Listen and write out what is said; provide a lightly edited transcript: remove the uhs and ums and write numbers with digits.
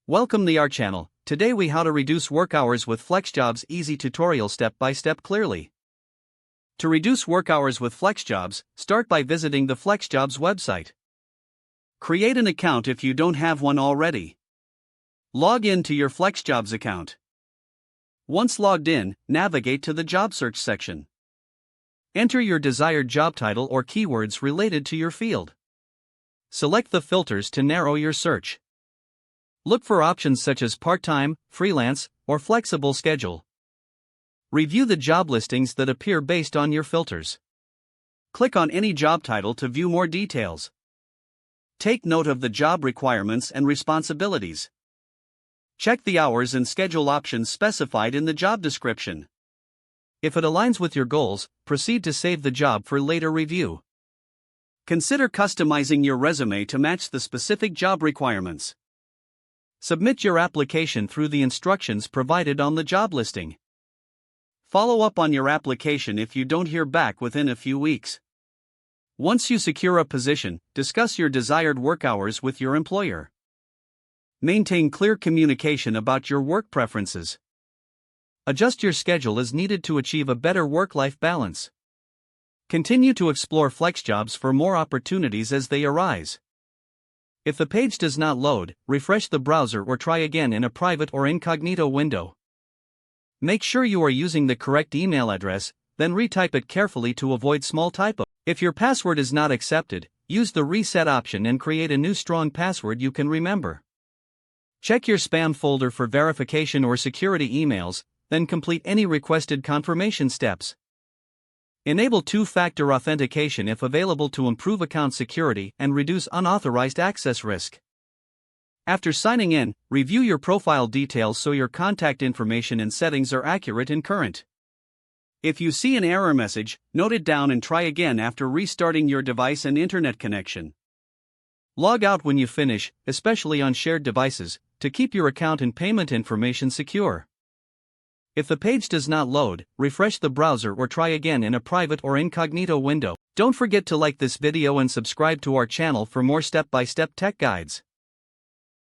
Welcome to our channel. Today we how to reduce work hours with FlexJobs easy tutorial step by step clearly. To reduce work hours with FlexJobs, start by visiting the FlexJobs website. Create an account if you don't have one already. Log in to your FlexJobs account. Once logged in, navigate to the job search section. Enter your desired job title or keywords related to your field. Select the filters to narrow your search. Look for options such as part-time, freelance, or flexible schedule. Review the job listings that appear based on your filters. Click on any job title to view more details. Take note of the job requirements and responsibilities. Check the hours and schedule options specified in the job description. If it aligns with your goals, proceed to save the job for later review. Consider customizing your resume to match the specific job requirements. Submit your application through the instructions provided on the job listing. Follow up on your application if you don't hear back within a few weeks. Once you secure a position, discuss your desired work hours with your employer. Maintain clear communication about your work preferences. Adjust your schedule as needed to achieve a better work-life balance. Continue to explore FlexJobs for more opportunities as they arise. If the page does not load, refresh the browser or try again in a private or incognito window. Make sure you are using the correct email address, then retype it carefully to avoid small typos. If your password is not accepted, use the reset option and create a new strong password you can remember. Check your spam folder for verification or security emails, then complete any requested confirmation steps. Enable two-factor authentication if available to improve account security and reduce unauthorized access risk. After signing in, review your profile details so your contact information and settings are accurate and current. If you see an error message, note it down and try again after restarting your device and internet connection. Log out when you finish, especially on shared devices, to keep your account and payment information secure. If the page does not load, refresh the browser or try again in a private or incognito window. Don't forget to like this video and subscribe to our channel for more step-by-step tech guides.